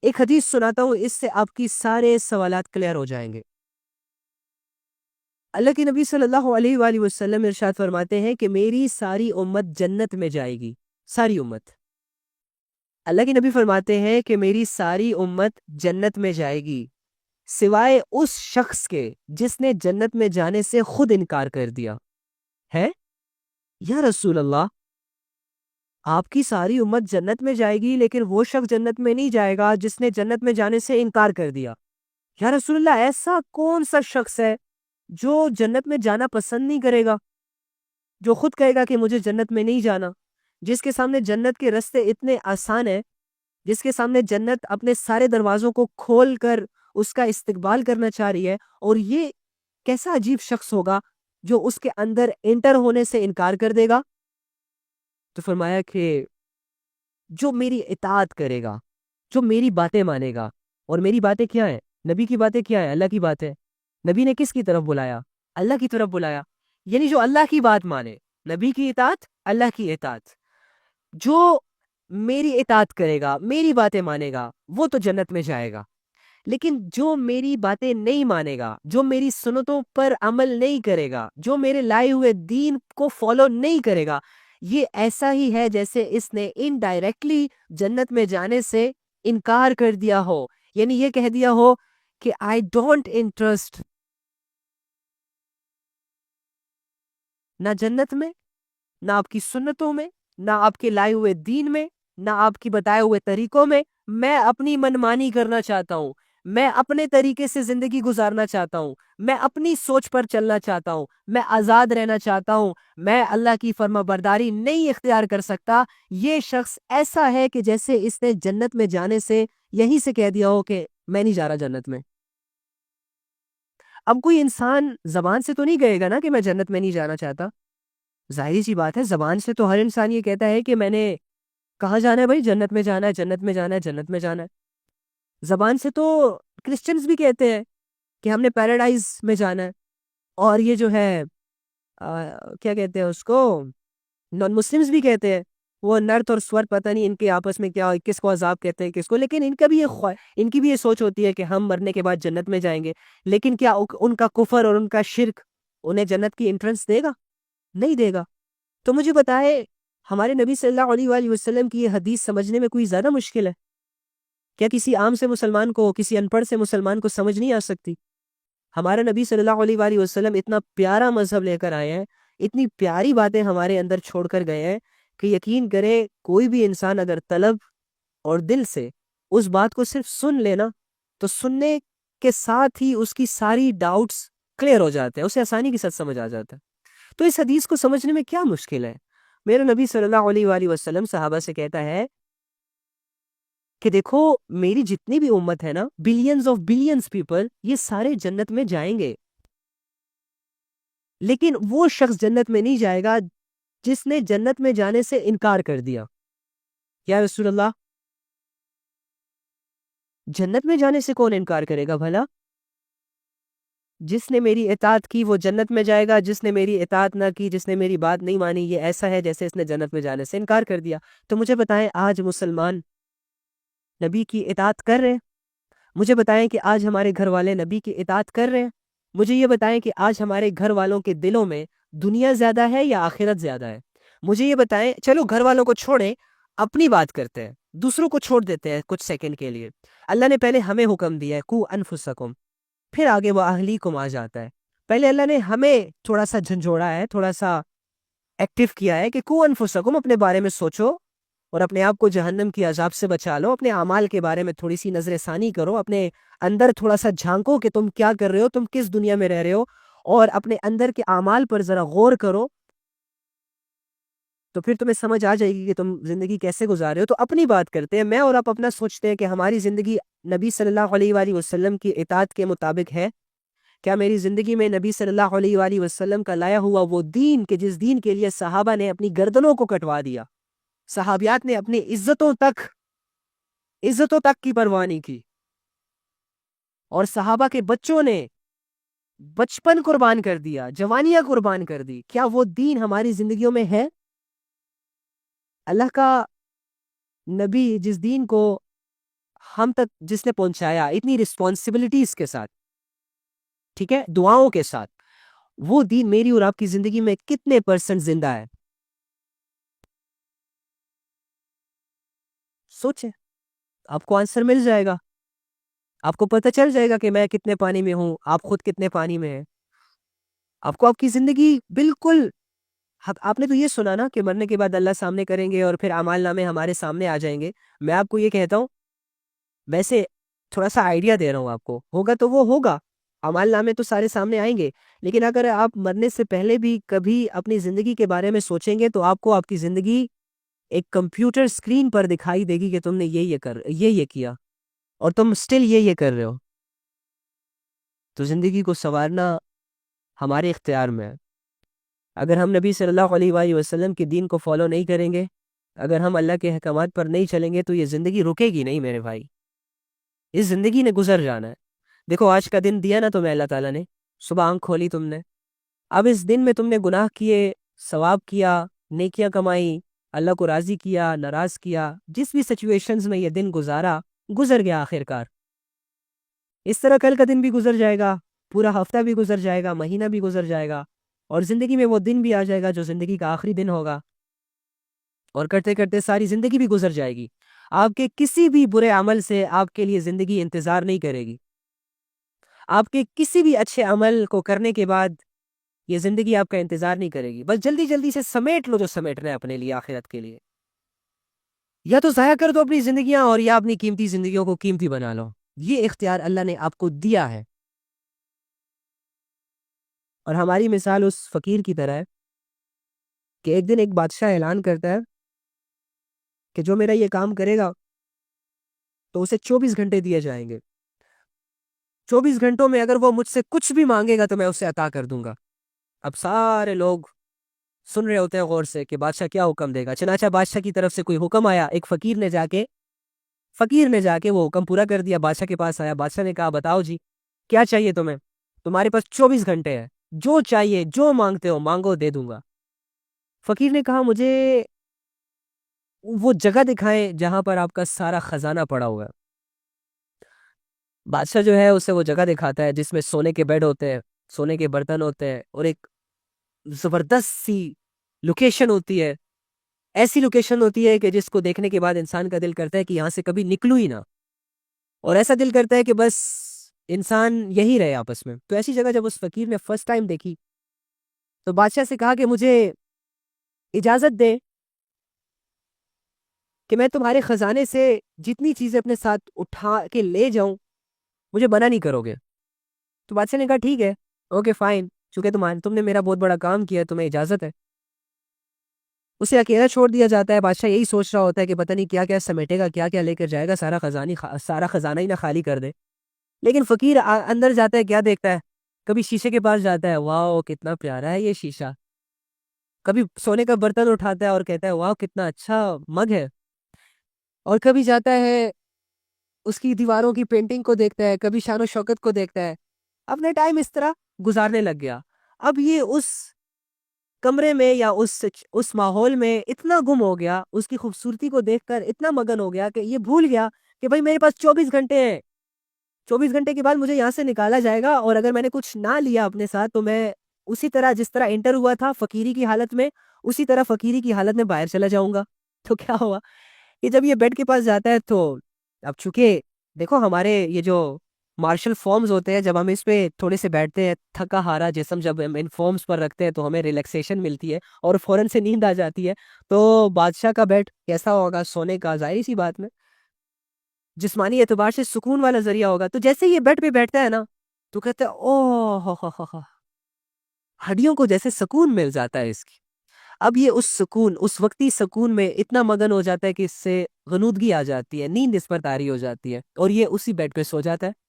ایک حدیث سناتا ہوں، اس سے آپ کی سارے سوالات کلیئر ہو جائیں گے۔ اللہ کے نبی صلی اللہ علیہ وآلہ وسلم ارشاد فرماتے ہیں کہ میری ساری امت جنت میں جائے گی، ساری امت۔ اللہ کے نبی فرماتے ہیں کہ میری ساری امت جنت میں جائے گی سوائے اس شخص کے جس نے جنت میں جانے سے خود انکار کر دیا ہے۔ یا رسول اللہ، آپ کی ساری امت جنت میں جائے گی لیکن وہ شخص جنت میں نہیں جائے گا جس نے جنت میں جانے سے انکار کر دیا۔ یا رسول اللہ، ایسا کون سا شخص ہے جو جنت میں جانا پسند نہیں کرے گا، جو خود کہے گا کہ مجھے جنت میں نہیں جانا، جس کے سامنے جنت کے راستے اتنے آسان ہیں، جس کے سامنے جنت اپنے سارے دروازوں کو کھول کر اس کا استقبال کرنا چاہ رہی ہے، اور یہ کیسا عجیب شخص ہوگا جو اس کے اندر انٹر ہونے سے انکار کر دے گا؟ تو فرمایا کہ جو میری اطاعت کرے گا، جو میری باتیں مانے گا۔ اور میری باتیں کیا ہیں؟ نبی کی باتیں کیا ہیں؟ اللہ کی باتیں۔ نبی نے کس کی طرف بلایا؟ اللہ کی طرف بلایا۔ یعنی جو اللہ کی بات مانے، نبی کی اطاعت، اللہ کی اطاعت، جو میری اطاعت کرے گا، میری باتیں مانے گا، وہ تو جنت میں جائے گا۔ لیکن جو میری باتیں نہیں مانے گا، جو میری سنتوں پر عمل نہیں کرے گا، جو میرے لائے ہوئے دین کو فالو نہیں کرے گا، یہ ایسا ہی ہے جیسے اس نے انڈائریکٹلی جنت میں جانے سے انکار کر دیا ہو۔ یعنی یہ کہہ دیا ہو کہ آئی ڈونٹ انٹرسٹ نہ جنت میں، نہ آپ کی سنتوں میں، نہ آپ کے لائے ہوئے دین میں، نہ آپ کی بتائے ہوئے طریقوں میں اپنی منمانی کرنا چاہتا ہوں، میں اپنے طریقے سے زندگی گزارنا چاہتا ہوں، میں اپنی سوچ پر چلنا چاہتا ہوں، میں آزاد رہنا چاہتا ہوں، میں اللہ کی فرما برداری نہیں اختیار کر سکتا۔ یہ شخص ایسا ہے کہ جیسے اس نے جنت میں جانے سے یہیں سے کہہ دیا ہو کہ میں نہیں جا رہا جنت میں۔ اب کوئی انسان زبان سے تو نہیں کہے گا نا کہ میں جنت میں نہیں جانا چاہتا۔ ظاہری سی بات ہے، زبان سے تو ہر انسان یہ کہتا ہے کہ میں نے کہاں جانا ہے بھائی، جنت میں جانا ہے، جنت میں جانا ہے، جنت میں جانا ہے۔ زبان سے تو کرسچنز بھی کہتے ہیں کہ ہم نے پیراڈائز میں جانا ہے، اور یہ جو ہے کیا کہتے ہیں اس کو، نان مسلمز بھی کہتے ہیں، وہ نرت اور سور پتہ نہیں ان کے آپس میں کیا، کس کو عذاب کہتے ہیں کس کو، لیکن ان کا بھی ان کی بھی یہ سوچ ہوتی ہے کہ ہم مرنے کے بعد جنت میں جائیں گے۔ لیکن کیا ان کا کفر اور ان کا شرک انہیں جنت کی انٹرنس دے گا؟ نہیں دے گا۔ تو مجھے بتائے، ہمارے نبی صلی اللہ علیہ وآلہ وسلم کی یہ حدیث سمجھنے میں کوئی زیادہ مشکل ہے کیا؟ کسی عام سے مسلمان کو، کسی ان پڑھ سے مسلمان کو سمجھ نہیں آ سکتی؟ ہمارا نبی صلی اللہ علیہ وآلہ وسلم اتنا پیارا مذہب لے کر آئے ہیں، اتنی پیاری باتیں ہمارے اندر چھوڑ کر گئے ہیں کہ یقین کرے کوئی بھی انسان اگر طلب اور دل سے اس بات کو صرف سن لینا تو سننے کے ساتھ ہی اس کی ساری ڈاؤٹس کلیئر ہو جاتے ہیں، اسے آسانی کے ساتھ سمجھ آ جاتا ہے۔ تو اس حدیث کو سمجھنے میں کیا مشکل ہے؟ میرے نبی صلی اللہ علیہ وآلہ وسلم صحابہ سے کہتا ہے کہ دیکھو میری جتنی بھی امت ہے نا، بلینز آف بلینز پیپل، یہ سارے جنت میں جائیں گے، لیکن وہ شخص جنت میں نہیں جائے گا جس نے جنت میں جانے سے انکار کر دیا۔ یا رسول اللہ، جنت میں جانے سے کون انکار کرے گا بھلا؟ جس نے میری اطاعت کی وہ جنت میں جائے گا، جس نے میری اطاعت نہ کی، جس نے میری بات نہیں مانی، یہ ایسا ہے جیسے اس نے جنت میں جانے سے انکار کر دیا۔ تو مجھے بتائیں، آج مسلمان نبی کی اطاعت کر رہے ہیں؟ مجھے بتائیں کہ آج ہمارے گھر والے نبی کی اطاعت کر رہے ہیں؟ مجھے یہ بتائیں کہ آج ہمارے گھر والوں کے دلوں میں دنیا زیادہ ہے یا آخرت زیادہ ہے؟ مجھے یہ بتائیں، چلو گھر والوں کو چھوڑیں، اپنی بات کرتے ہیں، دوسروں کو چھوڑ دیتے ہیں کچھ سیکنڈ کے لیے۔ اللہ نے پہلے ہمیں حکم دیا ہے قو انفسکم، پھر آگے وہ اہلیکم آ جاتا ہے۔ پہلے اللہ نے ہمیں تھوڑا سا جھنجھوڑا ہے، تھوڑا سا ایکٹیو کیا ہے کہ قو انفسکم، اپنے بارے میں سوچو اور اپنے آپ کو جہنم کی عذاب سے بچا لو، اپنے اعمال کے بارے میں تھوڑی سی نظر ثانی کرو، اپنے اندر تھوڑا سا جھانکو کہ تم کیا کر رہے ہو، تم کس دنیا میں رہ رہے ہو، اور اپنے اندر کے اعمال پر ذرا غور کرو، تو پھر تمہیں سمجھ آ جائے گی کہ تم زندگی کیسے گزار رہے ہو۔ تو اپنی بات کرتے ہیں، میں اور آپ اپنا سوچتے ہیں کہ ہماری زندگی نبی صلی اللہ علیہ وآلہ وسلم کی اطاعت کے مطابق ہے؟ کیا میری زندگی میں نبی صلی اللہ علیہ وآلہ وسلم کا لایا ہوا وہ دین کہ جس دین کے لیے صحابہ نے اپنی گردنوں کو کٹوا دیا، صحابیات نے اپنی عزتوں تک کی پرواہ نہیں کی، اور صحابہ کے بچوں نے بچپن قربان کر دیا، جوانیاں قربان کر دی، کیا وہ دین ہماری زندگیوں میں ہے؟ اللہ کا نبی جس دین کو ہم تک جس نے پہنچایا اتنی رسپانسبلٹیز کے ساتھ، ٹھیک ہے، دعاؤں کے ساتھ، وہ دین میری اور آپ کی زندگی میں کتنے پرسنٹ زندہ ہے؟ سوچیں، آپ کو آنسر مل جائے گا، آپ کو پتہ چل جائے گا کہ میں کتنے پانی میں ہوں، آپ خود کتنے پانی میں ہیں۔ آپ کو آپ کی زندگی بالکل، آپ نے تو یہ سنا نا کہ مرنے کے بعد اللہ سامنے کریں گے اور پھر اعمال نامے ہمارے سامنے آ جائیں گے۔ میں آپ کو یہ کہتا ہوں، ویسے تھوڑا سا آئیڈیا دے رہا ہوں آپ کو، ہوگا تو وہ ہوگا، اعمال نامے تو سارے سامنے آئیں گے، لیکن اگر آپ مرنے سے پہلے بھی کبھی اپنی زندگی کے بارے میں سوچیں گے تو آپ کو آپ کی زندگی ایک کمپیوٹر سکرین پر دکھائی دے گی کہ تم نے یہ کیا اور تم سٹل یہ کر رہے ہو۔ تو زندگی کو سنوارنا ہمارے اختیار میں ہے۔ اگر ہم نبی صلی اللہ علیہ وآلہ وسلم کے دین کو فالو نہیں کریں گے، اگر ہم اللہ کے احکامات پر نہیں چلیں گے تو یہ زندگی رکے گی نہیں میرے بھائی، اس زندگی نے گزر جانا ہے۔ دیکھو آج کا دن دیا نا تمہیں اللہ تعالیٰ نے، صبح آنکھ کھولی تم نے، اب اس دن میں تم نے گناہ کیے، ثواب کیا، نیکیاں کمائی، اللہ کو راضی کیا، ناراض کیا، جس بھی سچویشنز میں یہ دن گزارا، گزر گیا آخر کار۔ اس طرح کل کا دن بھی گزر جائے گا، پورا ہفتہ بھی گزر جائے گا، مہینہ بھی گزر جائے گا، اور زندگی میں وہ دن بھی آ جائے گا جو زندگی کا آخری دن ہوگا، اور کرتے کرتے ساری زندگی بھی گزر جائے گی۔ آپ کے کسی بھی برے عمل سے آپ کے لیے زندگی انتظار نہیں کرے گی۔ آپ کے کسی بھی اچھے عمل کو کرنے کے بعد یہ زندگی آپ کا انتظار نہیں کرے گی، بس جلدی جلدی سے سمیٹ لو جو سمیٹنا ہے اپنے لیے آخرت کے لیے، یا تو ضائع کر دو اپنی زندگیاں اور یا اپنی قیمتی زندگیوں کو قیمتی بنا لو۔ یہ اختیار اللہ نے آپ کو دیا ہے، اور ہماری مثال اس فقیر کی طرح ہے کہ ایک دن ایک بادشاہ اعلان کرتا ہے کہ جو میرا یہ کام کرے گا تو اسے 24 گھنٹے دیے جائیں گے، 24 گھنٹوں میں اگر وہ مجھ سے کچھ بھی مانگے گا تو میں اسے عطا کر دوں گا۔ اب سارے لوگ سن رہے ہوتے ہیں غور سے کہ بادشاہ کیا حکم دے گا۔ چنانچہ بادشاہ کی طرف سے کوئی حکم آیا، ایک فقیر نے جا کے وہ حکم پورا کر دیا، بادشاہ کے پاس آیا، بادشاہ نے کہا بتاؤ جی کیا چاہیے تمہیں، تمہارے پاس 24 گھنٹے ہیں، جو چاہیے جو مانگتے ہو مانگو دے دوں گا۔ فقیر نے کہا مجھے وہ جگہ دکھائیں جہاں پر آپ کا سارا خزانہ پڑا ہوا ہے۔ بادشاہ جو ہے اسے وہ جگہ دکھاتا ہے جس میں سونے کے بیڈ ہوتے ہیں، سونے کے برتن ہوتے ہیں، اور ایک زبردست سی لوکیشن ہوتی ہے، ایسی لوکیشن ہوتی ہے کہ جس کو دیکھنے کے بعد انسان کا دل کرتا ہے کہ یہاں سے کبھی نکلو ہی نہ، اور ایسا دل کرتا ہے کہ بس انسان یہی رہے آپس میں۔ تو ایسی جگہ جب اس فقیر نے فرسٹ ٹائم دیکھی تو بادشاہ سے کہا کہ مجھے اجازت دے کہ میں تمہارے خزانے سے جتنی چیزیں اپنے ساتھ اٹھا کے لے جاؤں، مجھے منع نہیں کرو گے؟ تو بادشاہ نے کہا ٹھیک ہے، اوکے فائن، چونکہ تم نے میرا بہت بڑا کام کیا، تمہیں اجازت ہے۔ اسے اکیلا چھوڑ دیا جاتا ہے، بادشاہ یہی سوچ رہا ہوتا ہے کہ پتہ نہیں کیا کیا سمیٹے گا، کیا کیا لے کر جائے گا، سارا خزانہ ہی نہ خالی کر دے۔ لیکن فقیر اندر جاتا ہے، کیا دیکھتا ہے؟ کبھی شیشے کے پاس جاتا ہے، واو کتنا پیارا ہے یہ شیشہ، کبھی سونے کا برتن اٹھاتا ہے اور کہتا ہے واو کتنا اچھا مگ ہے، اور کبھی جاتا ہے اس کی دیواروں کی پینٹنگ کو دیکھتا ہے، کبھی شان و شوکت کو دیکھتا ہے۔ اپنے ٹائم اس طرح گزارنے لگ گیا۔ اب یہ اس کمرے میں یا اس ماحول میں اتنا گم ہو گیا، اس کی خوبصورتی کو دیکھ کر اتنا مگن ہو گیا کہ یہ بھول گیا کہ بھائی میرے پاس 24 گھنٹے ہیں، 24 گھنٹے کے بعد مجھے یہاں سے نکالا جائے گا، اور اگر میں نے کچھ نہ لیا اپنے ساتھ تو میں اسی طرح جس طرح انٹر ہوا تھا فقیری کی حالت میں، اسی طرح فقیری کی حالت میں باہر چلا جاؤں گا۔ تو کیا ہوا کہ جب یہ بیڈ کے پاس جاتا ہے تو اب چونکہ دیکھو ہمارے یہ جو مارشل فارمز ہوتے ہیں، جب ہم اس پہ تھوڑے سے بیٹھتے ہیں، تھکا ہارا جسم جب ہم ان فارمز پر رکھتے ہیں تو ہمیں ریلیکسیشن ملتی ہے اور فوراً سے نیند آ جاتی ہے۔ تو بادشاہ کا بیڈ کیسا ہوگا؟ سونے کا، ظاہری سی بات میں جسمانی اعتبار سے سکون والا ذریعہ ہوگا۔ تو جیسے یہ بیڈ پہ بیٹھتا ہے نا تو کہتے ہیں اوہ ہو، ہڈیوں کو جیسے سکون مل جاتا ہے اس کی۔ اب یہ اس سکون، اس وقتی سکون میں اتنا مگن ہو جاتا ہے کہ اس سے غنودگی آ جاتی ہے، نیند اس پر طاری ہو جاتی ہے، اور یہ اسی بیڈ پہ سو جاتا ہے۔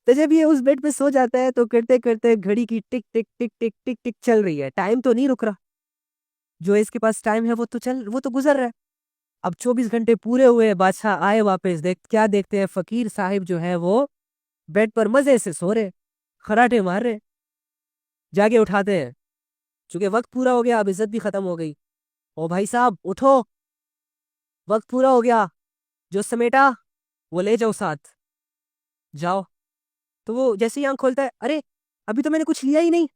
تو جب یہ اس بیڈ پہ سو جاتا ہے تو کرتے کرتے گھڑی کی ٹک ٹک ٹک ٹک ٹک ٹک چل رہی ہے، ٹائم تو نہیں رک رہا، جو اس کے پاس ٹائم ہے وہ تو گزر رہا ہے۔ اب 24 گھنٹے پورے ہوئے، بادشاہ آئے واپس، کیا دیکھتے ہیں؟ فقیر صاحب جو ہے وہ بیڈ پر مزے سے سو رہے، خراٹے مار رہے۔ جا کے اٹھاتے ہیں، چونکہ وقت پورا ہو گیا، اب عزت بھی ختم ہو گئی۔ او بھائی صاحب اٹھو، وقت پورا ہو گیا، جو سمیٹا وہ لے جاؤ ساتھ، جاؤ۔ تو وہ جیسے ہی آنکھ کھولتا ہے، ارے ابھی تو میں نے کچھ لیا ہی نہیں۔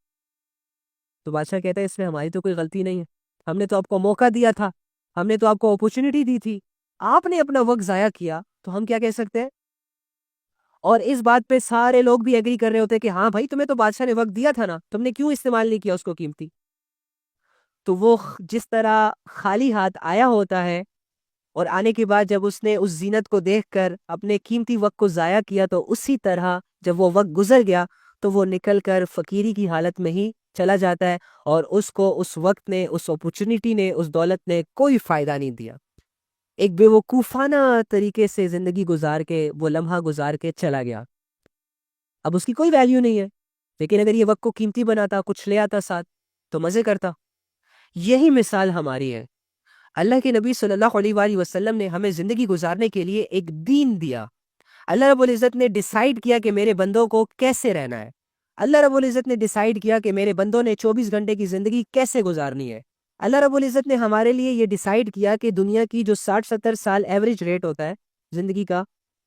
تو بادشاہ کہتا ہے اس میں ہماری تو کوئی غلطی نہیں ہے، ہم نے تو آپ کو موقع دیا تھا، ہم نے تو آپ کو اپورچونٹی دی تھی، آپ نے اپنا وقت ضائع کیا، تو ہم کیا کہہ سکتے ہیں؟ اور اس بات پہ سارے لوگ بھی ایگری کر رہے ہوتے کہ ہاں بھائی تمہیں تو بادشاہ نے وقت دیا تھا نا، تم نے کیوں استعمال نہیں کیا اس کو قیمتی؟ تو وہ جس طرح خالی ہاتھ آیا ہوتا ہے اور آنے کے بعد جب اس نے اس زینت کو دیکھ کر اپنے قیمتی وقت کو ضائع کیا، تو اسی طرح جب وہ وقت گزر گیا تو وہ نکل کر فقیری کی حالت میں ہی چلا جاتا ہے، اور اس کو اس وقت نے، اس اپورچونٹی نے، اس دولت نے کوئی فائدہ نہیں دیا۔ ایک بے وقوفانہ طریقے سے زندگی گزار کے وہ لمحہ گزار کے چلا گیا، اب اس کی کوئی ویلیو نہیں ہے۔ لیکن اگر یہ وقت کو قیمتی بناتا، کچھ لے آتا ساتھ، تو مزے کرتا۔ یہی مثال ہماری ہے۔ اللہ کے نبی صلی اللہ علیہ وآلہ وسلم نے ہمیں زندگی گزارنے کے لیے ایک دین دیا۔ اللہ رب العزت نے ڈیسائیڈ کیا کہ میرے بندوں کو کیسے رہنا ہے۔ اللہ رب العزت نے ڈیسائیڈ کیا کہ میرے بندوں نے 24 گھنٹے کی زندگی کیسے گزارنی ہے۔ اللہ رب العزت نے ہمارے لیے یہ ڈیسائیڈ کیا کہ دنیا کی جو 60-70 سال ایوریج ریٹ ہوتا ہے زندگی کا،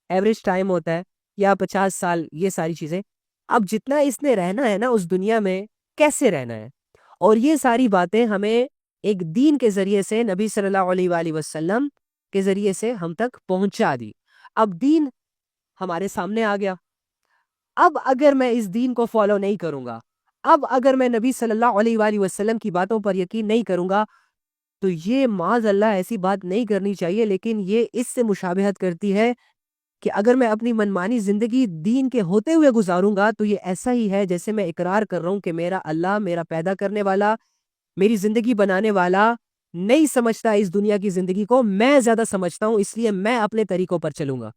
ایوریج ٹائم ہوتا ہے، یا 50 سال، یہ ساری چیزیں، اب جتنا اس نے رہنا ہے نا اس دنیا میں، کیسے رہنا ہے، اور یہ ساری باتیں ہمیں ایک دین کے ذریعے سے، نبی صلی اللہ علیہ وآلہ وسلم کے ذریعے سے ہم تک پہنچا دی۔ اب دین ہمارے سامنے آ گیا۔ اب اگر میں اس دین کو فالو نہیں کروں گا، اب اگر میں نبی صلی اللہ علیہ وآلہ وسلم کی باتوں پر یقین نہیں کروں گا، تو یہ معاذ اللہ ایسی بات نہیں کرنی چاہیے، لیکن یہ اس سے مشابہت کرتی ہے کہ اگر میں اپنی منمانی زندگی دین کے ہوتے ہوئے گزاروں گا تو یہ ایسا ہی ہے جیسے میں اقرار کر رہا ہوں کہ میرا اللہ، میرا پیدا کرنے والا، میری زندگی بنانے والا نہیں سمجھتا اس دنیا کی زندگی کو، میں زیادہ سمجھتا ہوں، اس لیے میں اپنے طریقوں پر چلوں گا۔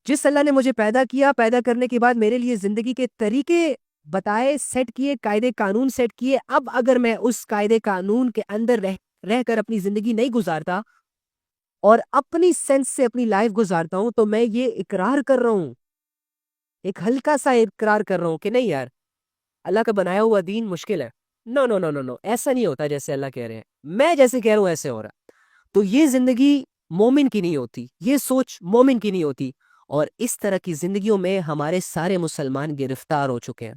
جس اللہ نے مجھے پیدا کیا، پیدا کرنے کے بعد میرے لیے زندگی کے طریقے بتائے، سیٹ کیے، قاعدے قانون سیٹ کیے، اب اگر میں اس قاعدے قانون کے اندر رہ کر اپنی زندگی نہیں گزارتا اور اپنی سینس سے اپنی لائف گزارتا ہوں، تو میں یہ اقرار کر رہا ہوں، ایک ہلکا سا اقرار کر رہا ہوں کہ نہیں یار، اللہ کا بنایا ہوا دین مشکل ہے۔ نو نو نو نو نو، ایسا نہیں ہوتا جیسے اللہ کہہ رہے ہیں، میں جیسے کہہ رہا ہوں ایسے ہو رہا۔ تو یہ زندگی مومن کی نہیں ہوتی، یہ سوچ مومن کی نہیں ہوتی، اور اس طرح کی زندگیوں میں ہمارے سارے مسلمان گرفتار ہو چکے ہیں۔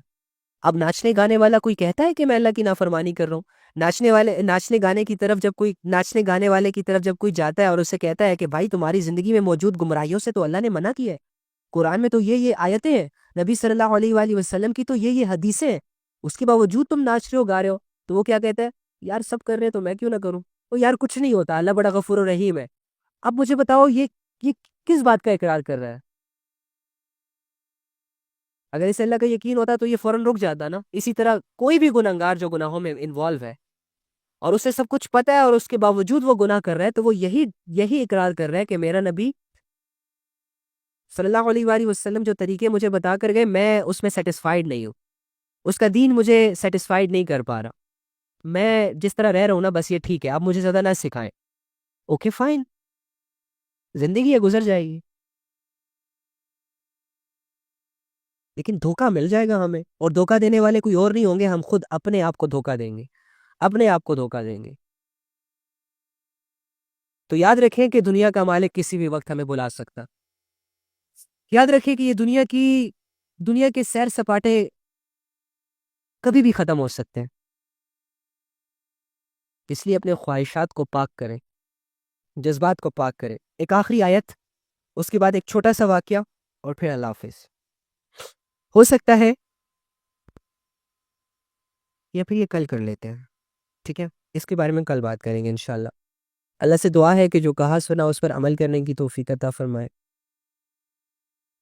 اب ناچنے گانے والا کوئی کہتا ہے کہ میں اللہ کی نافرمانی کر رہا ہوں؟ ناچنے گانے کی طرف جب کوئی، ناچنے گانے والے کی طرف جب کوئی جاتا ہے اور اسے کہتا ہے کہ بھائی تمہاری زندگی میں موجود گمراہیوں سے تو اللہ نے منع کیا ہے، قرآن میں تو یہ آیتیں ہیں، نبی صلی اللہ علیہ وآلہ وسلم کی تو یہ حدیثیں ہیں، اس کے باوجود تم ناچ رہے ہو، گا رہے ہو۔ تو وہ کیا کہتا ہے؟ یار سب کر رہے ہیں تو میں کیوں نہ کروں؟ وہ یار کچھ نہیں ہوتا، اللہ بڑا غفور و رحیم ہے۔ اب مجھے بتاؤ یہ کس بات کا اقرار کر رہا ہے؟ اگر اسے اللہ کا یقین ہوتا تو یہ فوراً رک جاتا نا۔ اسی طرح کوئی بھی گناہگار جو گناہوں میں انوالو ہے اور اسے سب کچھ پتہ ہے اور اس کے باوجود وہ گناہ کر رہا ہے، تو وہ یہی اقرار کر رہا ہے کہ میرا نبی صلی اللہ علیہ وآلہ وسلم جو طریقے مجھے بتا کر گئے، میں اس میں سیٹسفائیڈ نہیں ہوں، اس کا دین مجھے سیٹسفائیڈ نہیں کر پا رہا، میں جس طرح رہ رہا ہوں نا بس یہ ٹھیک ہے، آپ مجھے زیادہ نہ سکھائیں۔ اوکے فائن، زندگی ہے، گزر جائے گی، لیکن دھوکہ مل جائے گا ہمیں، اور دھوکہ دینے والے کوئی اور نہیں ہوں گے، ہم خود اپنے آپ کو دھوکہ دیں گے، اپنے آپ کو دھوکہ دیں گے۔ تو یاد رکھیں کہ دنیا کا مالک کسی بھی وقت ہمیں بلا سکتا، یاد رکھیں کہ یہ دنیا کے سیر سپاٹے کبھی بھی ختم ہو سکتے ہیں، اس لیے اپنے خواہشات کو پاک کریں، جذبات کو پاک کریں۔ ایک آخری آیت، اس کے بعد ایک چھوٹا سا واقعہ، اور پھر اللہ حافظ۔ ہو سکتا ہے یا پھر یہ کل کر لیتے ہیں، ٹھیک ہے، اس کے بارے میں کل بات کریں گے انشاءاللہ۔ اللہ سے دعا ہے کہ جو کہا سنا اس پر عمل کرنے کی توفیق عطا فرمائے،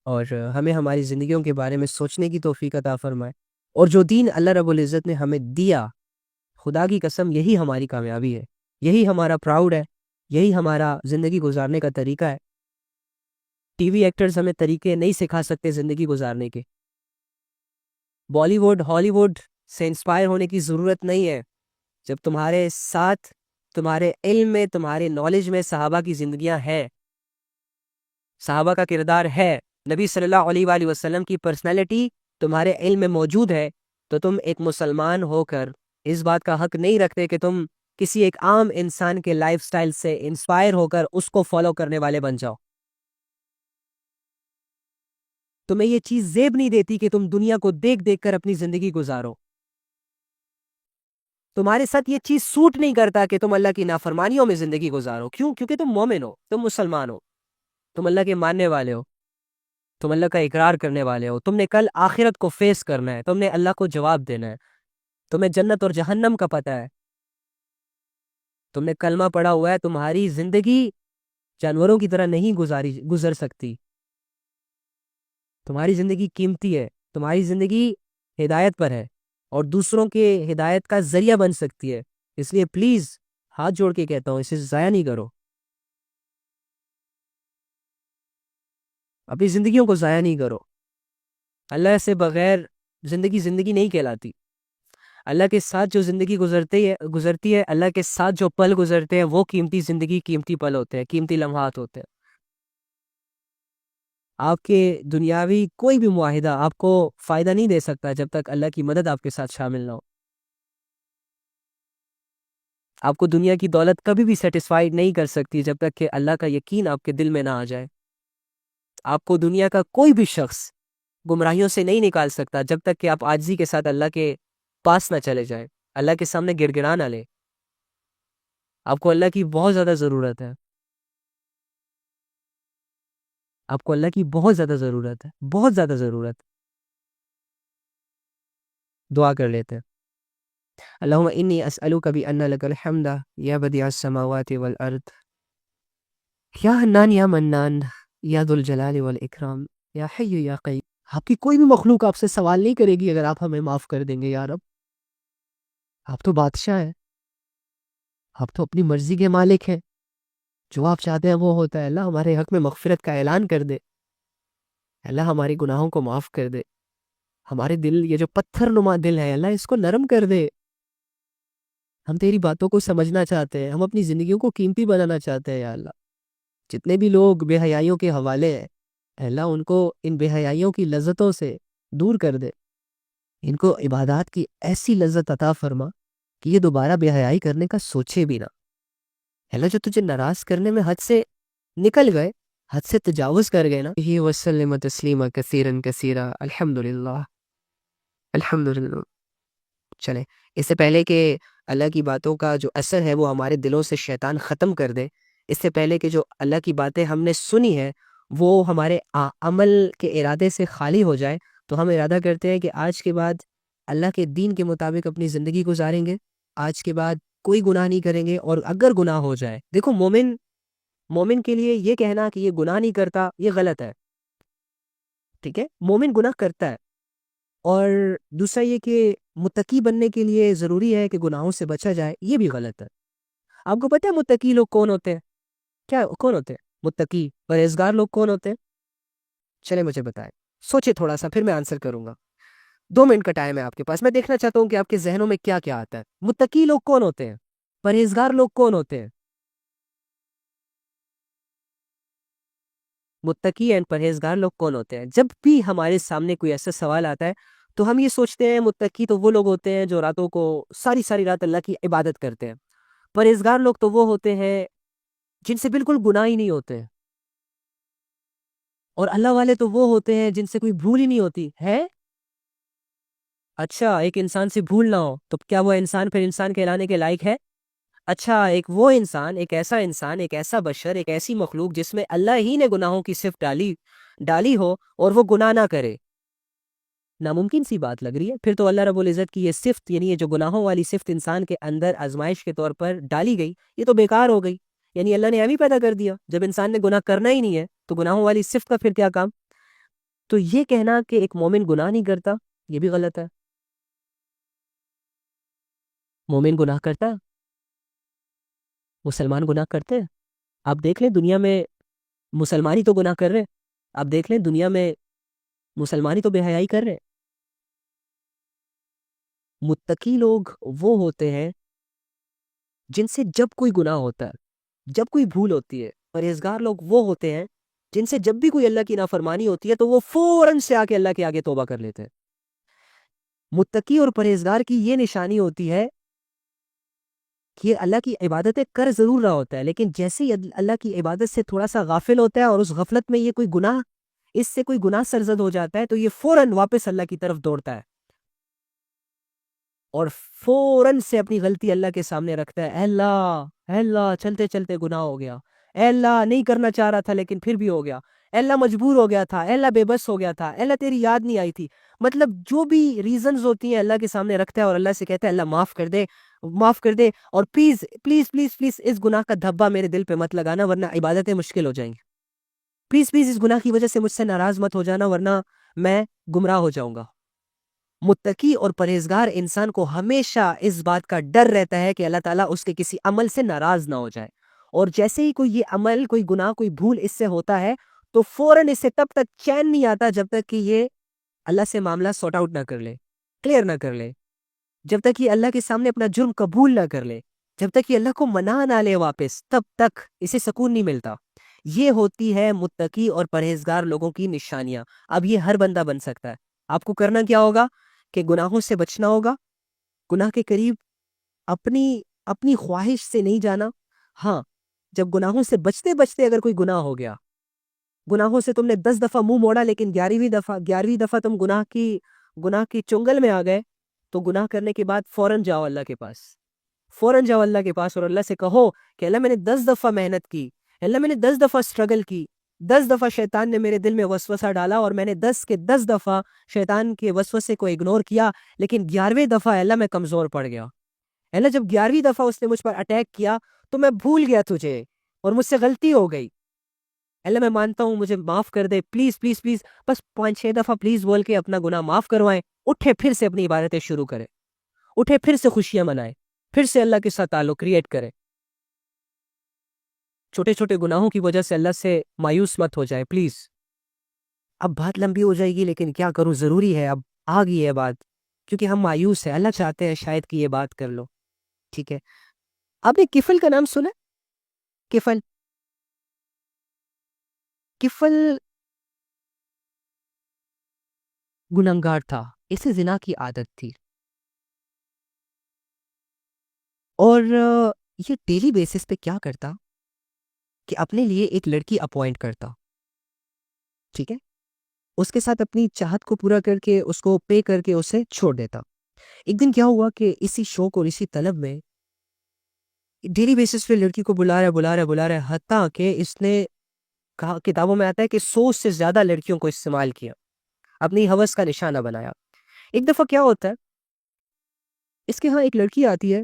اور ہمیں ہماری زندگیوں کے بارے میں سوچنے کی توفیق عطا فرمائے، اور جو دین اللہ رب العزت نے ہمیں دیا، خدا کی قسم یہی ہماری کامیابی ہے، یہی ہمارا پراؤڈ ہے، یہی ہمارا زندگی گزارنے کا طریقہ ہے۔ ٹی وی ایکٹرز ہمیں طریقے نہیں سکھا سکتے زندگی گزارنے کے، بالی ووڈ، ہالی ووڈ سے انسپائر ہونے کی ضرورت نہیں ہے۔ جب تمہارے ساتھ، تمہارے علم میں، تمہارے نالج میں صحابہ کی زندگیاں ہیں، صحابہ کا کردار ہے، نبی صلی اللہ علیہ وآلہ وسلم کی پرسنالٹی تمہارے علم میں موجود ہے، تو تم ایک مسلمان ہو کر اس بات کا حق نہیں رکھتے کہ تم کسی ایک عام انسان کے لائف سٹائل سے انسپائر ہو کر اس کو فالو کرنے والے بن جاؤ۔ تمہیں یہ چیز زیب نہیں دیتی کہ تم دنیا کو دیکھ دیکھ کر اپنی زندگی گزارو۔ تمہارے ساتھ یہ چیز سوٹ نہیں کرتا کہ تم اللہ کی نافرمانیوں میں زندگی گزارو۔ کیوں؟ کیونکہ تم مومن ہو، تم مسلمان ہو، تم اللہ کے ماننے والے ہو، تم اللہ کا اقرار کرنے والے ہو، تم نے کل آخرت کو فیس کرنا ہے، تم نے اللہ کو جواب دینا ہے، تمہیں جنت اور جہنم کا پتہ ہے، تم نے کلمہ پڑھا ہوا ہے، تمہاری زندگی جانوروں کی طرح نہیں گزر سکتی، تمہاری زندگی قیمتی ہے، تمہاری زندگی ہدایت پر ہے اور دوسروں کے ہدایت کا ذریعہ بن سکتی ہے۔ اس لیے پلیز ہاتھ جوڑ کے کہتا ہوں، اسے ضائع نہیں کرو، اپنی زندگیوں کو ضائع نہیں کرو۔ اللہ سے بغیر زندگی نہیں کہلاتی۔ اللہ کے ساتھ جو زندگی گزرتی ہے، اللہ کے ساتھ جو پل گزرتے ہیں، وہ قیمتی زندگی، قیمتی پل ہوتے ہیں، قیمتی لمحات ہوتے ہیں۔ آپ کے دنیاوی کوئی بھی معاہدہ آپ کو فائدہ نہیں دے سکتا جب تک اللہ کی مدد آپ کے ساتھ شامل نہ ہو۔ آپ کو دنیا کی دولت کبھی بھی سیٹسفائیڈ نہیں کر سکتی جب تک کہ اللہ کا یقین آپ کے دل میں نہ آ جائے۔ آپ کو دنیا کا کوئی بھی شخص گمراہیوں سے نہیں نکال سکتا جب تک کہ آپ عاجزی کے ساتھ اللہ کے پاس نہ چلے جائیں، اللہ کے سامنے گڑ گڑا نہ لیں۔ آپ کو اللہ کی بہت زیادہ ضرورت ہے، آپ کو اللہ کی بہت زیادہ ضرورت ہے، بہت زیادہ ضرورت۔ دعا کر لیتے ہیں۔ اللہم انی اسألوک بأن لک الحمد یا بدیع السماوات والارض یا حنان یا منان یا ذو الجلال والاکرام یا حی یا قیوم۔ آپ کی کوئی بھی مخلوق آپ سے سوال نہیں کرے گی اگر آپ ہمیں معاف کر دیں گے یا رب۔ آپ تو بادشاہ ہیں، آپ تو اپنی مرضی کے مالک ہیں، جو آپ چاہتے ہیں وہ ہوتا ہے۔ اللہ ہمارے حق میں مغفرت کا اعلان کر دے، اللہ ہمارے گناہوں کو معاف کر دے، ہمارے دل، یہ جو پتھر نما دل ہے، اللہ اس کو نرم کر دے۔ ہم تیری باتوں کو سمجھنا چاہتے ہیں، ہم اپنی زندگیوں کو قیمتی بنانا چاہتے ہیں یا اللہ۔ جتنے بھی لوگ بے حیائیوں کے حوالے ہیں، اللہ ان کو ان بے حیائیوں کی لذتوں سے دور کر دے، ان کو عبادات کی ایسی لذت عطا فرما کہ یہ دوبارہ بے حیائی کرنے کا سوچے بھی نہ۔ اللہ جو تجھے ناراض کرنے میں حد سے نکل گئے، حد سے تجاوز کر گئے نا، یہ وسلم تسلیما کثیرا کثیرا، الحمدللہ الحمدللہ۔ چلیں، اس سے پہلے کہ اللہ کی باتوں کا جو اثر ہے وہ ہمارے دلوں سے شیطان ختم کر دے، اس سے پہلے کہ جو اللہ کی باتیں ہم نے سنی ہیں وہ ہمارے عمل کے ارادے سے خالی ہو جائے، تو ہم ارادہ کرتے ہیں کہ آج کے بعد اللہ کے دین کے مطابق اپنی زندگی گزاریں گے، آج کے بعد کوئی گناہ نہیں کریں گے، اور اگر گناہ ہو جائے، دیکھو مومن کے لیے یہ کہنا کہ یہ گناہ نہیں کرتا یہ غلط ہے، ٹھیک ہے؟ مومن گناہ کرتا ہے، اور دوسرا یہ کہ متقی بننے کے لیے ضروری ہے کہ گناہوں سے بچا جائے، یہ بھی غلط ہے۔ آپ کو پتہ ہے متقی لوگ کون ہوتے ہیں؟ کون ہوتے ہیں متقی پرہیزگار لوگ کون ہوتے ہیں؟ چلے مجھے بتائیں، سوچے تھوڑا سا، پھر میں آنسر کروں گا۔ 2 منٹ کا ٹائم ہے آپ کے پاس، میں دیکھنا چاہتا ہوں کہ آپ کے ذہنوں میں کیا کیا آتا ہے۔ متقی لوگ کون ہوتے ہیں؟ پرہیزگار لوگ کون ہوتے ہیں؟ متقی اینڈ پرہیزگار لوگ کون ہوتے ہیں؟ جب بھی ہمارے سامنے کوئی ایسا سوال آتا ہے تو ہم یہ سوچتے ہیں متقی تو وہ لوگ ہوتے ہیں جو راتوں کو ساری رات اللہ کی عبادت کرتے ہیں، پرہیزگار لوگ تو وہ ہوتے ہیں جن سے بالکل گناہ ہی نہیں ہوتے ہیں، اور اللہ والے تو وہ ہوتے ہیں جن سے کوئی بھول ہی نہیں ہوتی ہے۔ اچھا، ایک انسان سے بھول نہ ہو تو کیا وہ انسان پھر انسان کہلانے کے لائق ہے؟ اچھا، ایک وہ انسان، ایک ایسا بشر، ایک ایسی مخلوق جس میں اللہ ہی نے گناہوں کی صفت ڈالی ہو اور وہ گناہ نہ کرے، ناممکن سی بات لگ رہی ہے۔ پھر تو اللہ رب العزت کی یہ صفت، یعنی یہ جو گناہوں والی صفت انسان کے اندر آزمائش کے طور پر ڈالی گئی، یہ تو بیکار ہو گئی، یعنی اللہ نے ایم ہی پیدا کر دیا۔ جب انسان نے گناہ کرنا ہی نہیں ہے تو گناہوں والی صفت کا پھر کیا کام؟ تو یہ کہنا کہ ایک مومن گناہ نہیں کرتا، یہ بھی غلط ہے۔ مومن گناہ کرتا ہے، مسلمان گناہ کرتے ہیں۔ آپ دیکھ لیں دنیا میں مسلمانی تو گناہ کر رہے ہیں، آپ دیکھ لیں دنیا میں مسلمانی تو بے حیائی کر رہے ہیں۔ متقی لوگ وہ ہوتے ہیں جن سے جب کوئی گناہ ہوتا ہے، جب کوئی بھول ہوتی ہے۔ پرہیزگار لوگ وہ ہوتے ہیں جن سے جب بھی کوئی اللہ کی نافرمانی ہوتی ہے تو وہ فوراً سے آ کے اللہ کے آگے توبہ کر لیتے ہیں۔ متقی اور پرہیزگار کی یہ نشانی ہوتی ہے کہ یہ اللہ کی عبادتیں کر ضرور رہا ہوتا ہے، لیکن جیسے ہی اللہ کی عبادت سے تھوڑا سا غافل ہوتا ہے اور اس غفلت میں یہ کوئی گناہ، اس سے کوئی گناہ سرزد ہو جاتا ہے، تو یہ فوراً واپس اللہ کی طرف دوڑتا ہے اور فوراً سے اپنی غلطی اللہ کے سامنے رکھتا ہے. اے اللہ چلتے چلتے گناہ ہو گیا، اے اللہ نہیں کرنا چاہ رہا تھا لیکن پھر بھی ہو گیا، اے اللہ مجبور ہو گیا تھا، اے اللہ بے بس ہو گیا تھا، اے اللہ تیری یاد نہیں آئی تھی. مطلب جو بھی ریزنز ہوتی ہیں اللہ کے سامنے رکھتا ہے اور اللہ سے کہتا ہے اللہ معاف کر دے، معاف کر دے، اور پلیز پلیز پلیز پلیز اس گناہ کا دھبا میرے دل پہ مت لگانا ورنہ عبادتیں مشکل ہو جائیں گی. پلیز پلیز اس گناہ کی وجہ سے مجھ سے ناراض مت ہو جانا ورنہ میں گمراہ ہو جاؤں گا. متقی اور پرہیزگار انسان کو ہمیشہ اس بات کا ڈر رہتا ہے کہ اللہ تعالیٰ اس کے کسی عمل سے ناراض نہ ہو جائے، اور جیسے ہی کوئی یہ عمل، کوئی گناہ، کوئی بھول اس سے ہوتا ہے تو فوراً اس سے تب تک چین نہیں آتا جب تک کہ یہ اللہ سے معاملہ سارٹ آؤٹ نہ کر لے، کلیئر نہ کر لے، جب تک یہ اللہ کے سامنے اپنا جرم قبول نہ کر لے، جب تک یہ اللہ کو منا نہ لے واپس، تب تک اسے سکون نہیں ملتا. یہ ہوتی ہے متقی اور پرہیزگار لوگوں کی نشانیاں. اب یہ ہر بندہ بن سکتا ہے. آپ کو کرنا کیا ہوگا کہ گناہوں سے بچنا ہوگا، گناہ کے قریب اپنی اپنی خواہش سے نہیں جانا. ہاں، جب گناہوں سے بچتے بچتے اگر کوئی گناہ ہو گیا، گناہوں سے تم نے 10 دفعہ منہ موڑا لیکن 11ویں دفعہ تم گناہ کی چنگل میں آ گئے، تو گناہ کرنے کے بعد فوراً جاؤ اللہ کے پاس، فوراً جاؤ اللہ کے پاس اور اللہ سے کہو کہ اللہ میں نے 10 دفعہ محنت کی، اللہ میں نے 10 دفعہ سٹرگل کی، 10 دفعہ شیطان نے میرے دل میں وسوسہ ڈالا اور میں نے 10 کے 10 دفعہ شیطان کے وسوسے کو اگنور کیا، لیکن 11ویں دفعہ اللہ میں کمزور پڑ گیا. اللہ جب 11ویں دفعہ اس نے مجھ پر اٹیک کیا تو میں بھول گیا تجھے اور مجھ سے غلطی ہو گئی، اللہ میں مانتا ہوں مجھے معاف کر دے، پلیز پلیز پلیز. بس 5-6 دفعہ پلیز بول کے اپنا گناہ معاف کروائیں، اٹھے پھر سے اپنی عبادتیں شروع کرے، اٹھے پھر سے خوشیاں منائے، پھر سے اللہ کے ساتھ تعلق کریٹ کرے. چھوٹے چھوٹے گناہوں کی وجہ سے اللہ سے مایوس مت ہو جائے پلیز. اب بات لمبی ہو جائے گی لیکن کیا کروں، ضروری ہے، اب آ گئی ہے بات، کیونکہ ہم مایوس ہیں. اللہ چاہتے ہیں شاید کہ یہ بات کر لو. ٹھیک ہے، آپ نے کفل کا نام سنا؟ کفل کفل گنہگار تھا، اسے زنا کی عادت تھی، اور یہ ڈیلی بیسس پہ کیا کرتا کہ اپنے لیے ایک لڑکی اپوائنٹ کرتا. ٹھیک ہے، اس کے ساتھ اپنی چاہت کو پورا کر کے اس کو پے کر کے اسے چھوڑ دیتا. ایک دن کیا ہوا کہ اسی شوق اور اسی طلب میں ڈیلی بیسس پہ لڑکی کو بلا رہا ہے، حتیٰ کہ اس نے کہا، کتابوں میں آتا ہے کہ 100 سے زیادہ لڑکیوں کو استعمال کیا، اپنی ہوس کا نشانہ بنایا. ایک دفعہ کیا ہوتا ہے، اس کے ہاں ایک لڑکی آتی ہے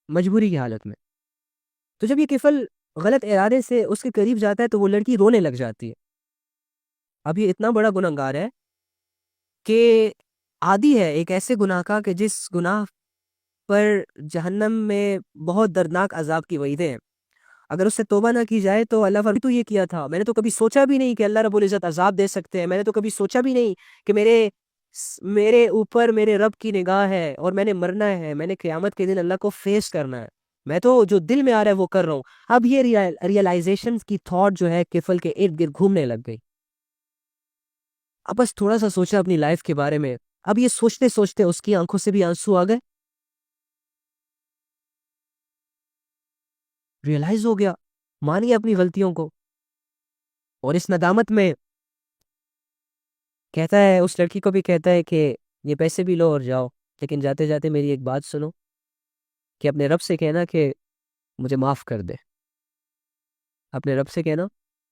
مجبوری کی حالت میں. تو جب یہ کفل غلط ارادے سے اس کے قریب جاتا ہے تو وہ لڑکی رونے لگ جاتی ہے. اب یہ اتنا بڑا گنہگار ہے کہ عادی ہے ایک ایسے گناہ کا کہ جس گناہ پر جہنم میں بہت دردناک عذاب کی وعیدیں ہیں. اگر اس سے توبہ نہ کی جائے تو اللہ فرماتا ہے تو یہ کیا تھا، میں نے تو کبھی سوچا بھی نہیں کہ اللہ رب العزت عذاب دے سکتے ہیں، میں نے تو کبھی سوچا بھی نہیں کہ میرے اوپر میرے رب کی نگاہ ہے اور میں نے مرنا ہے، میں نے قیامت کے دن اللہ کو فیس کرنا ہے، میں تو جو دل میں آ رہا ہے وہ کر رہا ہوں. اب یہ ریئلائزیشن کی تھاٹ جو ہے کفل کے ارد گرد گھومنے لگ گئی. اب بس تھوڑا سا سوچا اپنی لائف کے بارے میں. اب یہ سوچتے سوچتے اس کی آنکھوں سے بھی آنسو آ گئے، ریئلائز ہو گیا، مانی اپنی غلطیوں کو، اور اس ندامت میں کہتا ہے، اس لڑکی کو بھی کہتا ہے کہ یہ پیسے بھی لو اور جاؤ، لیکن جاتے جاتے میری ایک بات سنو کہ اپنے رب سے کہنا کہ مجھے معاف کر دے. اپنے رب سے کہنا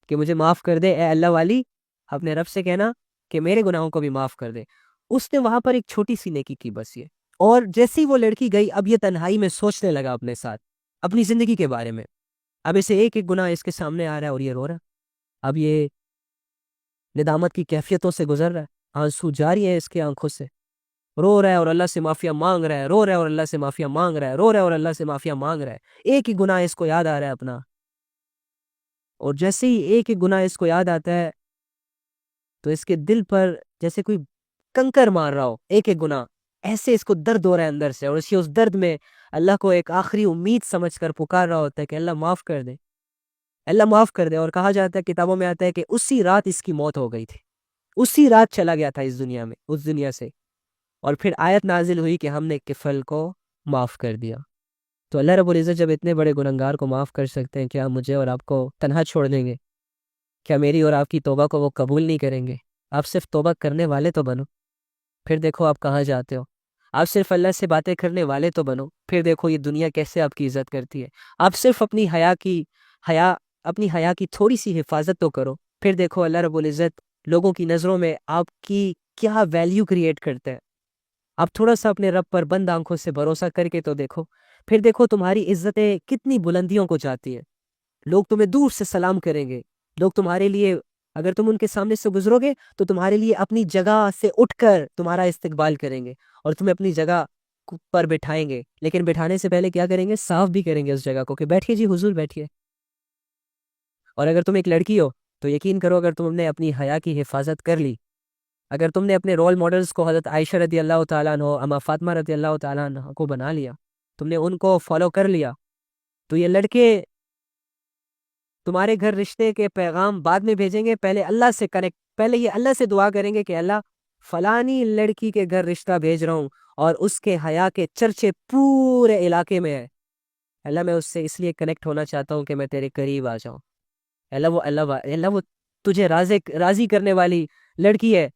کہ مجھے معاف کر دے، اے اللہ والی، اپنے رب سے کہنا کہ میرے گناہوں کو بھی معاف کر دے. اس نے وہاں پر ایک چھوٹی سی نیکی کی بس یہ. اور جیسی وہ لڑکی گئی، اب یہ تنہائی میں سوچنے لگا اپنے ساتھ اپنی زندگی کے بارے میں. اب اسے ایک ایک گناہ اس کے سامنے آ رہا ہے اور یہ رو رہا ہے. اب یہ ندامت کی کیفیتوں سے گزر رہا ہے، آنسو جاری ہیں اس کے آنکھوں سے، رو رہا ہے اور اللہ سے معافیا مانگ رہا ہے، رو رہا ہے اور اللہ سے معافیا مانگ رہا ہے، رو رہا ہے اور اللہ سے معافیا مانگ رہا ہے. ایک ہی گناہ اس کو یاد آ رہا ہے اپنا، اور جیسے ہی ایک ایک گناہ اس کو یاد آتا ہے تو اس کے دل پر جیسے کوئی کنکر مار رہا ہو. ایک ایک گناہ ایسے اس کو درد ہو رہا ہے اندر سے، اور اس درد میں اللہ کو ایک آخری امید سمجھ کر پکار رہا ہوتا ہے کہ اللہ معاف کر دے، اللہ معاف کر دے. اور کہا جاتا ہے، کتابوں میں آتا ہے کہ اسی رات اس کی موت ہو گئی تھی، اسی رات چلا گیا تھا اس دنیا سے. اور پھر آیت نازل ہوئی کہ ہم نے کفل کو معاف کر دیا۔ تو اللہ رب العزت جب اتنے بڑے گنہگار کو معاف کر سکتے ہیں، کیا مجھے اور آپ کو تنہا چھوڑ دیں گے؟ کیا میری اور آپ کی توبہ کو وہ قبول نہیں کریں گے؟ آپ صرف توبہ کرنے والے تو بنو، پھر دیکھو آپ کہاں جاتے ہو۔ آپ صرف اللہ سے باتیں کرنے والے تو بنو، پھر دیکھو یہ دنیا کیسے آپ کی عزت کرتی ہے۔ آپ صرف اپنی حیا کی تھوڑی سی حفاظت تو کرو، پھر دیکھو اللہ رب العزت لوگوں کی نظروں میں آپ کی کیا ویلیو کریٹ کرتے ہیں۔ آپ تھوڑا سا اپنے رب پر بند آنکھوں سے بھروسہ کر کے تو دیکھو، پھر دیکھو تمہاری عزتیں کتنی بلندیوں کو جاتی ہیں۔ لوگ تمہیں دور سے سلام کریں گے، لوگ تمہارے لیے، اگر تم ان کے سامنے سے گزرو گے تو تمہارے لیے اپنی جگہ سے اٹھ کر تمہارا استقبال کریں گے اور تمہیں اپنی جگہ پر بٹھائیں گے، لیکن بٹھانے سے پہلے کیا کریں گے؟ صاف بھی کریں گے اس جگہ کو کہ بیٹھیے جی حضور بیٹھیے۔ اور اگر تم ایک لڑکی ہو تو یقین کرو، اگر تم نے اپنی حیا کی حفاظت کر لی، اگر تم نے اپنے رول ماڈلز کو حضرت عائشہ رضی اللہ تعالیٰ عنہ، اما فاطمہ رضی اللہ تعالیٰ عنہ کو بنا لیا، تم نے ان کو فالو کر لیا، تو یہ لڑکے تمہارے گھر رشتے کے پیغام بعد میں بھیجیں گے، پہلے یہ اللہ سے دعا کریں گے کہ اللہ فلانی لڑکی کے گھر رشتہ بھیج رہا ہوں اور اس کے حیا کے چرچے پورے علاقے میں ہے، اللہ میں اس سے اس لیے کنیکٹ ہونا چاہتا ہوں کہ میں تیرے قریب آ جاؤں۔ اللہ وہ تجھے راضی کرنے والی لڑکی ہے،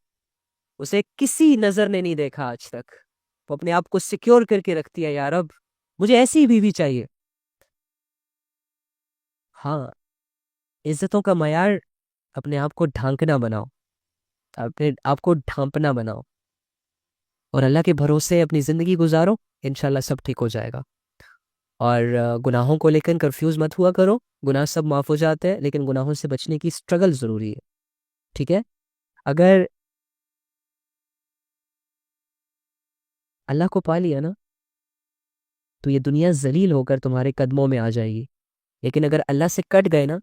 اسے کسی نظر نے نہیں دیکھا آج تک، وہ اپنے آپ کو سیکیور کر کے رکھتی ہے، یا رب مجھے ایسی بیوی چاہیے۔ ہاں، عزتوں کا معیار اپنے آپ کو ڈھانکنا بناؤ، اپنے آپ کو ڈھانپنا بناؤ، اور اللہ کے بھروسے اپنی زندگی گزارو، انشاءاللہ سب ٹھیک ہو جائے گا۔ اور گناہوں کو لے کر کنفیوز مت ہوا کرو، گناہ سب معاف ہو جاتے ہیں، لیکن گناہوں سے بچنے کی سٹرگل ضروری ہے، ٹھیک ہے؟ اگر اللہ کو پا لیا نا تو یہ دنیا ذلیل ہو کر تمہارے قدموں میں آ جائے گی، لیکن اگر اللہ سے کٹ گئے نا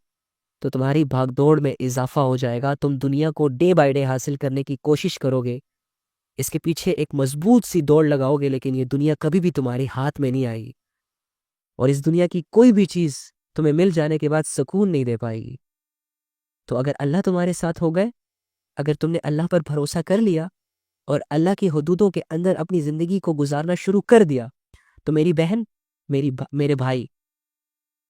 تو تمہاری بھاگ دوڑ میں اضافہ ہو جائے گا، تم دنیا کو ڈے بائی ڈے حاصل کرنے کی کوشش کرو گے، اس کے پیچھے ایک مضبوط سی دوڑ لگاؤ گے، لیکن یہ دنیا کبھی بھی تمہاری ہاتھ میں نہیں آئے گی، اور اس دنیا کی کوئی بھی چیز تمہیں مل جانے کے بعد سکون نہیں دے پائے گی۔ تو اگر اللہ تمہارے ساتھ ہو گئے، اگر تم نے اللہ پر بھروسہ کر لیا اور اللہ کی حدودوں کے اندر اپنی زندگی کو گزارنا شروع کر دیا، تو میری بہن، میرے بھائی،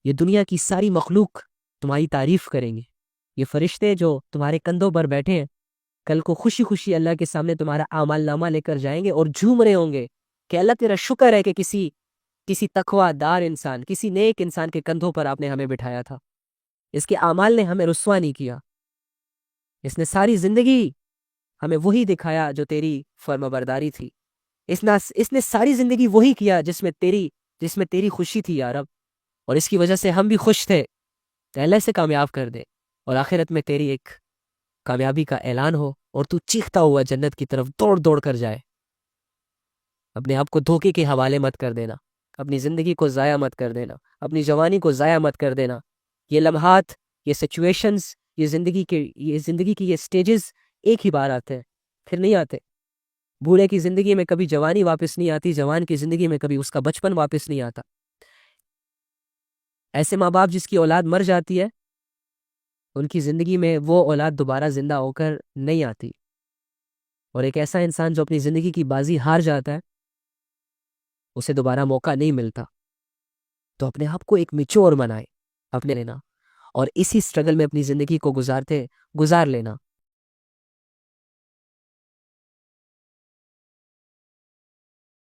یہ دنیا کی ساری مخلوق تمہاری تعریف کریں گے۔ یہ فرشتے جو تمہارے کندھوں پر بیٹھے ہیں کل کو خوشی خوشی اللہ کے سامنے تمہارا اعمال نامہ لے کر جائیں گے اور جھوم رہے ہوں گے کہ اللہ تیرا شکر ہے کہ کسی تقوی دار انسان، کسی نیک انسان کے کندھوں پر آپ نے ہمیں بٹھایا تھا، اس کے اعمال نے ہمیں رسوا نہیں کیا، اس نے ساری زندگی ہمیں وہی دکھایا جو تیری فرما برداری تھی، اس نے ساری زندگی وہی کیا جس میں تیری خوشی تھی یا رب، اور اس کی وجہ سے ہم بھی خوش تھے، تو اللہ سے کامیاب کر دے، اور آخرت میں تیری ایک کامیابی کا اعلان ہو اور تو چیختا ہوا جنت کی طرف دوڑ دوڑ کر جائے۔ اپنے آپ کو دھوکے کے حوالے مت کر دینا، اپنی زندگی کو ضائع مت کر دینا، اپنی جوانی کو ضائع مت کر دینا۔ یہ لمحات، یہ سچویشنز، یہ زندگی کی یہ سٹیجز ایک ہی بار آتے ہیں، پھر نہیں آتے۔ بوڑھے کی زندگی میں کبھی جوانی واپس نہیں آتی، جوان کی زندگی میں کبھی اس کا بچپن واپس نہیں آتا۔ ایسے ماں باپ جس کی اولاد مر جاتی ہے، ان کی زندگی میں وہ اولاد دوبارہ زندہ ہو کر نہیں آتی، اور ایک ایسا انسان جو اپنی زندگی کی بازی ہار جاتا ہے، اسے دوبارہ موقع نہیں ملتا۔ تو اپنے آپ کو ایک میچور بنائے، اپنے لینا، اور اسی سٹرگل میں اپنی زندگی کو گزار لینا۔